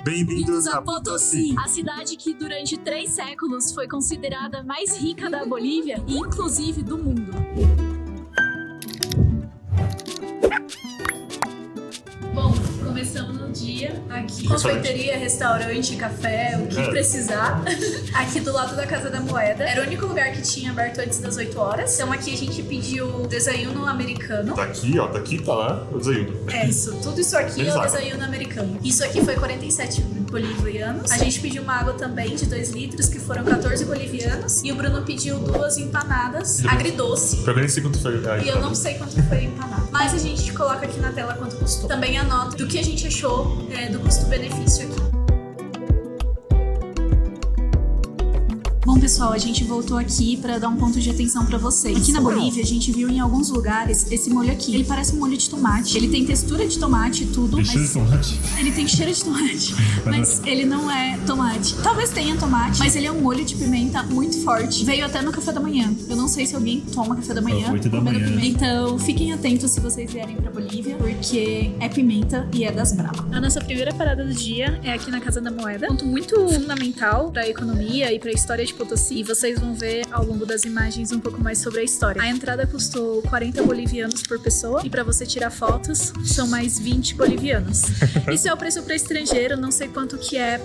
Bem-vindos a Potosí, a cidade que durante 3 séculos foi considerada a mais rica da Bolívia e inclusive do mundo. Bom, começamos no dia aqui, confeitaria, restaurante, café, o que precisar, aqui do lado da Casa da Moeda. Era o único lugar que tinha aberto antes das 8 horas. Então aqui a gente pediu desayuno americano. Daqui, ó, daqui tá lá o desayuno. É isso, tudo isso aqui é o desayuno americano. Isso aqui foi 47 bolivianos. A gente pediu uma água também de 2 litros, que foram 14 bolivianos. E o Bruno pediu 2 empanadas, agridoce. Eu nem sei quanto foi. E eu não sei quanto foi a empanada. Mas a gente coloca aqui na tela quanto custou. Também a nota do que a gente achou do custo-benefício aqui. Bom, pessoal, a gente voltou aqui pra dar um ponto de atenção pra vocês. Aqui na Bolívia, a gente viu em alguns lugares esse molho aqui. Ele parece um molho de tomate. Ele tem textura de tomate e tudo. Tem cheiro de tomate? Ele tem cheiro de tomate, mas ele não é tomate. Talvez tenha tomate, mas ele é um molho de pimenta muito forte. Veio até no café da manhã. Eu não sei se alguém toma café da manhã. 8 da manhã. Pimenta. Então, fiquem atentos se vocês vierem pra Bolívia, porque é pimenta e é das bravas. A nossa primeira parada do dia é aqui na Casa da Moeda. Ponto muito fundamental pra economia e pra história de Potosí. Vocês vão ver ao longo das imagens um pouco mais sobre a história. A entrada custou 40 bolivianos por pessoa e pra você tirar fotos são mais 20 bolivianos. Isso é o preço pra estrangeiro, não sei quanto que é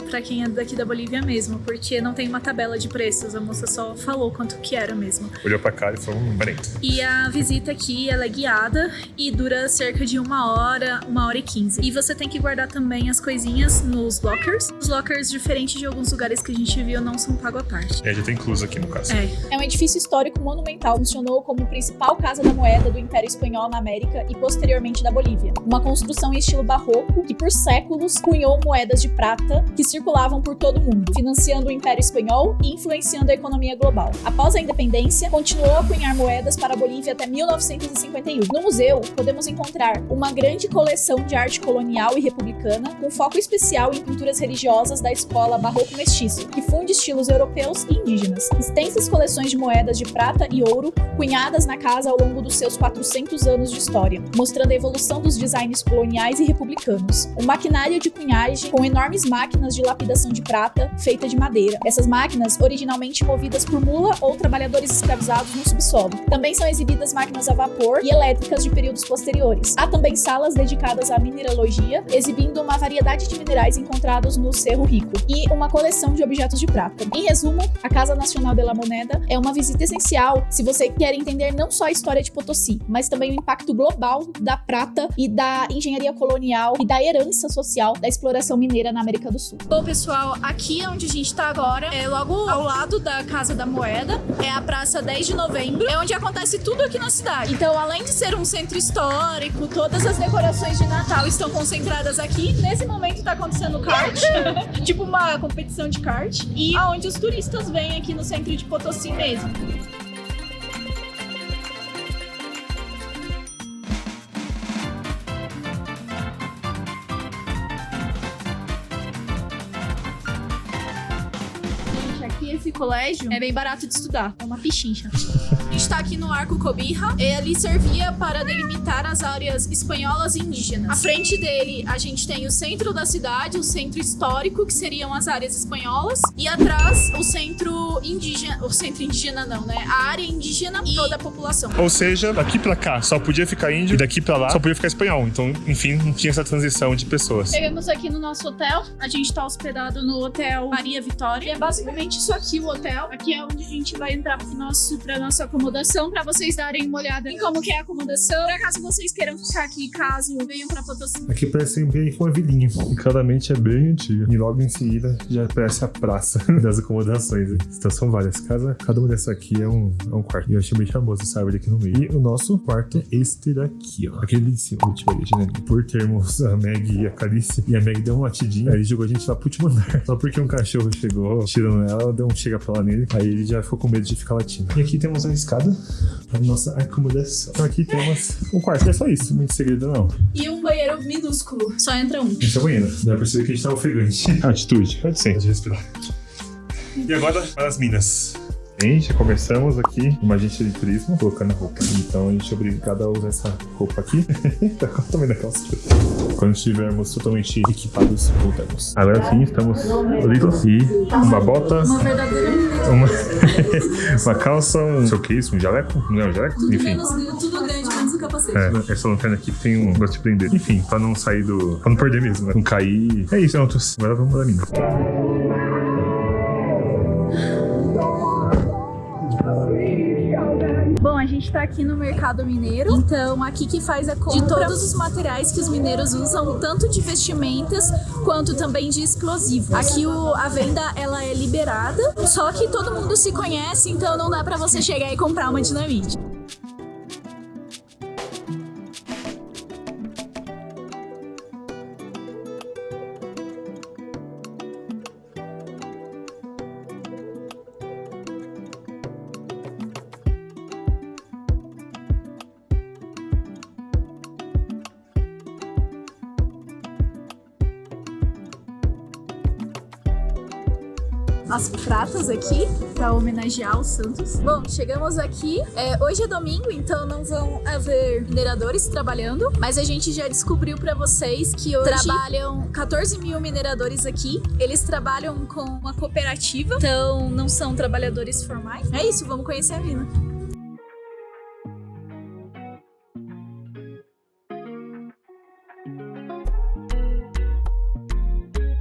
pra quem é daqui da Bolívia mesmo, porque não tem uma tabela de preços, a moça só falou quanto que era mesmo. Olhou pra cá e falou 40. E a visita aqui, ela é guiada e dura cerca de 1 hora, 1h15. E você tem que guardar também as coisinhas nos lockers. Os lockers, diferente de alguns lugares que a gente viu, não são pagos à parte. Já tem incluso aqui no caso. É um edifício histórico monumental. Funcionou como principal casa da moeda do Império Espanhol na América e posteriormente da Bolívia. Uma construção em estilo barroco que por séculos cunhou moedas de prata que circulavam por todo o mundo, financiando o Império Espanhol e influenciando a economia global. Após a independência, continuou a cunhar moedas para a Bolívia até 1951. No museu, podemos encontrar uma grande coleção de arte colonial e republicana, com foco especial em pinturas religiosas da escola barroco mestiço, que funde estilos europeus e indígenas. Extensas coleções de moedas de prata e ouro cunhadas na casa ao longo dos seus 400 anos de história, mostrando a evolução dos designs coloniais e republicanos. Um maquinário de cunhagem com enormes máquinas de lapidação de prata feita de madeira. Essas máquinas, originalmente movidas por mula ou trabalhadores escravizados no subsolo. Também são exibidas máquinas a vapor e elétricas de períodos posteriores. Há também salas dedicadas à mineralogia, exibindo uma variedade de minerais encontrados no Cerro Rico, e uma coleção de objetos de prata. Em resumo, a Casa Nacional de la Moneda é uma visita essencial se você quer entender não só a história de Potosí, mas também o impacto global da prata e da engenharia colonial e da herança social da exploração mineira na América do Sul. Bom, pessoal, aqui onde a gente tá agora é logo ao lado da Casa da Moeda, é a Praça 10 de Novembro, é onde acontece tudo aqui na cidade. Então, além de ser um centro histórico, todas as decorações de Natal estão concentradas aqui. Nesse momento tá acontecendo kart, tipo uma competição de kart, e aonde os turistas vêm aqui no centro de Potosí mesmo. Esse colégio é bem barato de estudar, é uma pichincha. A gente tá aqui no Arco Cobija, ele servia para delimitar as áreas espanholas e indígenas. À frente dele, a gente tem o centro da cidade, o centro histórico, que seriam as áreas espanholas, e atrás o centro indígena não, né? A área indígena e toda a população. Ou seja, daqui pra cá só podia ficar índio e daqui pra lá só podia ficar espanhol. Então, enfim, não tinha essa transição de pessoas. Chegamos aqui no nosso hotel, a gente tá hospedado no Hotel Maria Vitória, e é basicamente isso aqui o hotel. Aqui é onde a gente vai entrar pra nossa acomodação, pra vocês darem uma olhada em como que é a acomodação, pra caso vocês queiram ficar aqui, caso venham pra Potosí. Aqui parece bem uma vilinha, e claramente é bem antiga. E logo em seguida já parece a praça das acomodações. Então são várias casas, cada uma dessas aqui é um quarto. E eu achei bem famoso essa árvore aqui no meio. E o nosso quarto é este daqui, ó. Aquele de cima, última vez, né? Por termos a Meg e a Calice, e a Meg deu uma latidinha, aí jogou a gente lá pro último andar. Só porque um cachorro chegou tirando ela, deu um chega pra lá nele, aí ele já ficou com medo de ficar latindo. E aqui temos uma escada pra nossa acomodação. Então aqui temos um quarto, é só isso, muito segredo não. E um banheiro minúsculo, só entra um. Esse é o banheiro, dá pra perceber que a gente tá ofegante. Atitude, pode ser, pode respirar. E agora para as minas. A gente começamos aqui uma agência de turismo colocando roupa. Então a gente é obrigado a usar essa roupa aqui. Tá também na calça. Quando estivermos totalmente equipados, voltamos. Agora sim, estamos listos. E uma bota. Uma verdadeira Uma calça, um showcase, um jaleco. Não é um jaleco? tudo Enfim. tudo grande, menos o capacete. Essa lanterna aqui tem um gosto de prender. Enfim, pra não sair pra não perder mesmo, né? Não cair. É isso, Autos. Agora vamos pra mina. Bom, a gente tá aqui no mercado mineiro, então aqui que faz a compra de todos os materiais que os mineiros usam, tanto de vestimentas quanto também de explosivo. Aqui a venda ela é liberada, só que todo mundo se conhece, então não dá pra você chegar e comprar uma dinamite. As pratas aqui para homenagear os santos. Bom, chegamos aqui. Hoje é domingo, então não vão haver mineradores trabalhando, mas a gente já descobriu para vocês que hoje trabalham 14 mil mineradores aqui. Eles trabalham com uma cooperativa, então não são trabalhadores formais. É isso, vamos conhecer a mina.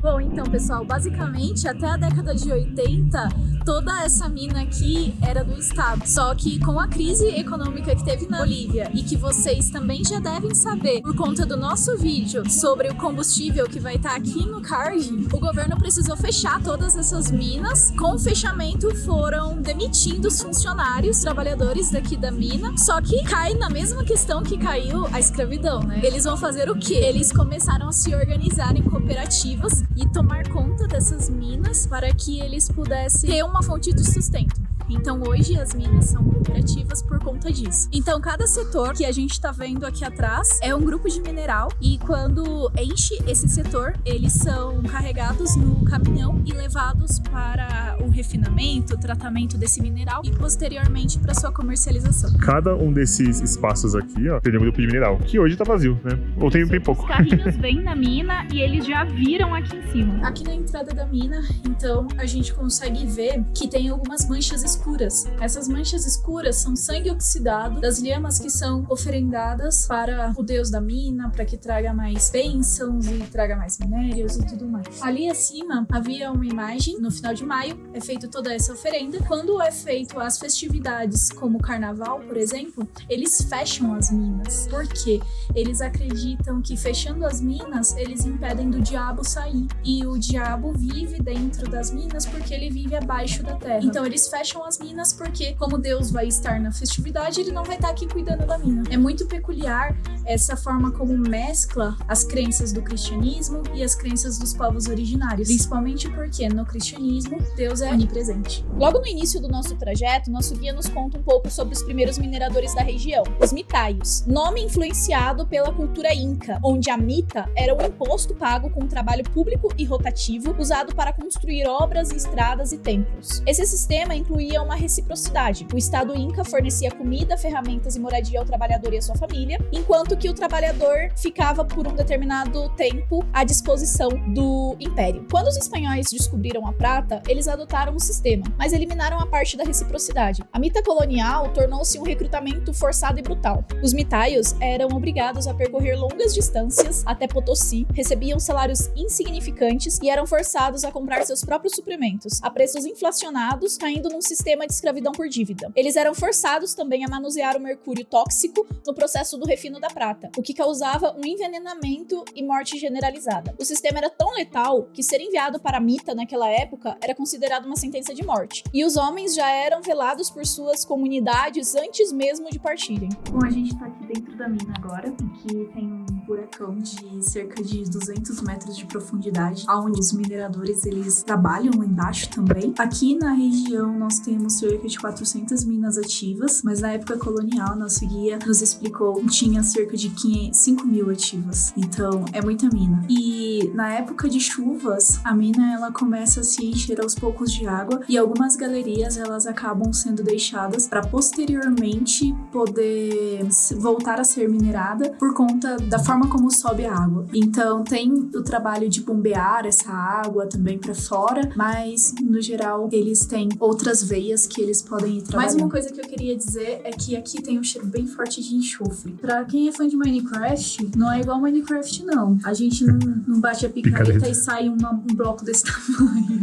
Bom, então, pessoal, basicamente, até a década de 80, toda essa mina aqui era do estado. Só que com a crise econômica que teve na Bolívia e que vocês também já devem saber por conta do nosso vídeo sobre o combustível que vai estar aqui no card, o governo precisou fechar todas essas minas. Com o fechamento, foram demitindo os funcionários, trabalhadores daqui da mina. Só que cai na mesma questão que caiu a escravidão, né? Eles vão fazer o quê? Eles começaram a se organizar em cooperativas e tomar conta dessas minas para que eles pudessem ter uma fonte de sustento. Então hoje as minas são cooperativas por conta disso. Então cada setor que a gente tá vendo aqui atrás é um grupo de mineral e quando enche esse setor, eles são carregados no caminhão e levados para o refinamento, o tratamento desse mineral e posteriormente para sua comercialização. Cada um desses espaços aqui, ó, tem um grupo de mineral, que hoje tá vazio, né? Ou tem bem pouco. Os carrinhos vêm na mina e eles já viram aqui em cima. Aqui na entrada da mina, então, a gente consegue ver que tem algumas manchas escuras. Essas manchas escuras são sangue oxidado das lhamas que são oferendadas para o deus da mina, para que traga mais bênçãos e traga mais minérios e tudo mais. Ali acima havia uma imagem, no final de maio é feita toda essa oferenda. Quando é feito as festividades como o carnaval, por exemplo, eles fecham as minas. Por quê? Eles acreditam que fechando as minas, eles impedem do diabo sair. E o diabo vive dentro das minas porque ele vive abaixo da terra. Então eles fecham as minas porque, como Deus vai estar na festividade, ele não vai estar aqui cuidando da mina. É muito peculiar essa forma como mescla as crenças do cristianismo e as crenças dos povos originários. Principalmente porque no cristianismo, Deus é onipresente. Logo no início do nosso trajeto, nosso guia nos conta um pouco sobre os primeiros mineradores da região, os mitaios. Nome influenciado pela cultura inca, onde a mita era um imposto pago com trabalho público e rotativo, usado para construir obras, estradas e templos. Esse sistema incluía uma reciprocidade. O Estado Inca fornecia comida, ferramentas e moradia ao trabalhador e à sua família, enquanto que o trabalhador ficava por um determinado tempo à disposição do Império. Quando os espanhóis descobriram a prata, eles adotaram o sistema, mas eliminaram a parte da reciprocidade. A mita colonial tornou-se um recrutamento forçado e brutal. Os mitaios eram obrigados a percorrer longas distâncias até Potosí, recebiam salários insignificantes e eram forçados a comprar seus próprios suprimentos, a preços inflacionados, caindo num sistema de escravidão por dívida. Eles eram forçados também a manusear o mercúrio tóxico no processo do refino da prata, o que causava um envenenamento e morte generalizada. O sistema era tão letal que ser enviado para a mita naquela época era considerado uma sentença de morte, e os homens já eram velados por suas comunidades antes mesmo de partirem. Bom, a gente tá aqui dentro da mina agora, aqui tem um buracão de cerca de 200 metros de profundidade, onde os mineradores eles trabalham lá embaixo também. Aqui na região nós temos cerca de 400 minas ativas, mas na época colonial nosso guia nos explicou que tinha cerca de 5 mil ativas. Então é muita mina. E na época de chuvas, a mina ela começa a se encher aos poucos de água e algumas galerias elas acabam sendo deixadas para posteriormente poder voltar a ser minerada por conta da forma como sobe a água. Então tem o trabalho de bombear essa água também para fora, mas no geral eles têm outras veias que eles podem ir trabalhando. Mais uma coisa que eu queria dizer é que aqui tem um cheiro bem forte de enxofre. Pra quem é fã de Minecraft, não é igual Minecraft não. A gente não bate a picareta e sai um bloco desse tamanho.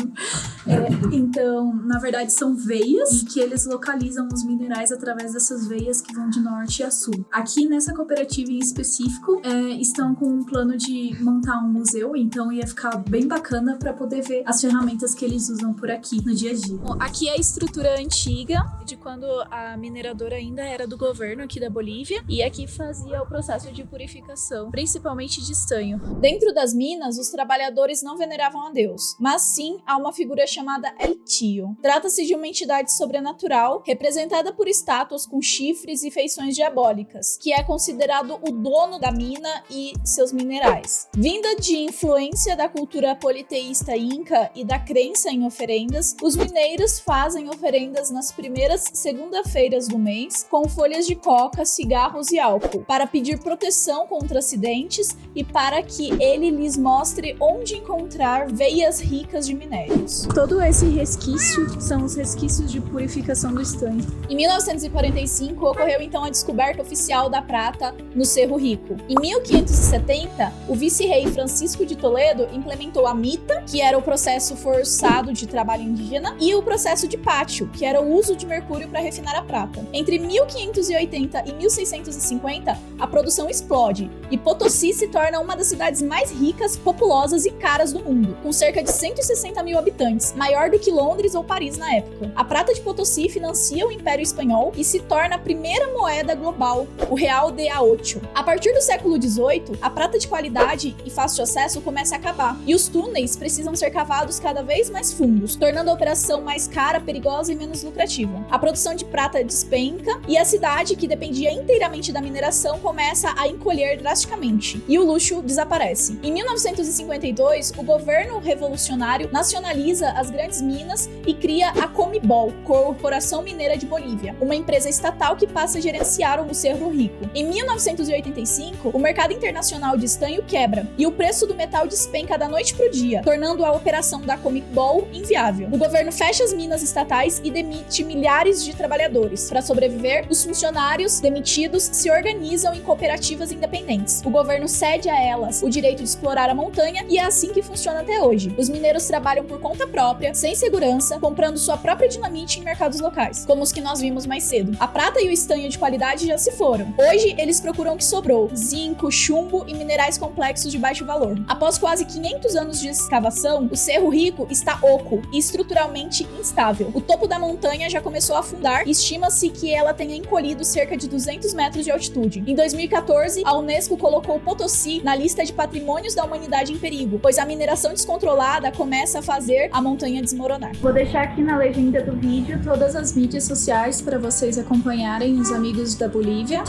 Então, na verdade são veias que eles localizam os minerais através dessas veias que vão de norte a sul. Aqui nessa cooperativa em específico, estão com um plano de montar um museu, então ia ficar bem bacana para poder ver as ferramentas que eles usam por aqui no dia a dia. Bom, aqui é a estrutura antiga de quando a mineradora ainda era do governo aqui da Bolívia e aqui fazia o processo de purificação, principalmente de estanho. Dentro das minas, os trabalhadores não veneravam a Deus, mas sim a uma figura chamada El Tio. Trata-se de uma entidade sobrenatural representada por estátuas com chifres e feições diabólicas, que é considerado o dono da mina e seus minerais. Vinda de influência da cultura politeísta inca e da crença em oferendas, os mineiros fazem oferendas nas primeiras segunda-feiras do mês com folhas de coca, cigarros e álcool, para pedir proteção contra acidentes e para que ele lhes mostre onde encontrar veias ricas de minérios. Todo esse resquício são os resquícios de purificação do estanho. Em 1945, ocorreu então a descoberta oficial da prata no Cerro Rico. Em 1570, o vice-rei Francisco de Toledo implementou a mita, que era o processo forçado de trabalho indígena, e o processo de pátio, que era o uso de mercúrio para refinar a prata. Entre 1580 e 1650, a produção explode e Potosí se torna uma das cidades mais ricas, populosas e caras do mundo, com cerca de 160 mil habitantes, maior do que Londres ou Paris na época. A prata de Potosí financia o Império Espanhol e se torna a primeira moeda global, o Real de A8. A partir do século XVIII, a prata de qualidade e fácil de acesso começa a acabar, e os túneis precisam ser cavados cada vez mais fundos, tornando a operação mais cara, perigosa e menos lucrativa. A produção de prata despenca e a cidade, que dependia inteiramente da mineração, começa a encolher drasticamente, e o luxo desaparece. Em 1952, o governo revolucionário nacionaliza as grandes minas e cria a Comibol, Corporação Mineira de Bolívia, uma empresa estatal que passa a gerenciar o Cerro Rico. Em 1985, o mercado internacional de estanho quebra e o preço do metal despenca da noite pro dia, tornando a operação da Comibol inviável. O governo fecha as minas estatais e demite milhares de trabalhadores. Para sobreviver, os funcionários demitidos se organizam em cooperativas independentes. O governo cede a elas o direito de explorar a montanha e é assim que funciona até hoje. Os mineiros trabalham por conta própria, sem segurança, comprando sua própria dinamite em mercados locais, como os que nós vimos mais cedo. A prata e o estanho de qualidade já se foram. Hoje, eles procuram o que sobrou: zinco, chumbo e minerais complexos de baixo valor. Após quase 500 anos de escavação, o Cerro Rico está oco e estruturalmente instável. O topo da montanha já começou a afundar e estima-se que ela tenha encolhido cerca de 200 metros de altitude. Em 2014, a Unesco colocou Potosí na lista de patrimônios da humanidade em perigo, pois a mineração descontrolada começa a fazer a montanha desmoronar. Vou deixar aqui na legenda do vídeo todas as mídias sociais para vocês acompanharem os amigos da Bolívia.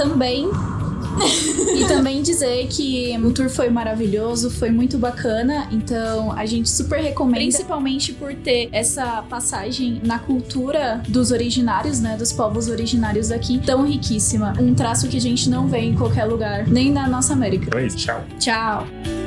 E também dizer que o tour foi maravilhoso, foi muito bacana, então a gente super recomenda, principalmente por ter essa passagem na cultura dos originários, né, dos povos originários aqui, tão riquíssima. Um traço que a gente não vê em qualquer lugar, nem na nossa América. Então é isso, tchau. Tchau!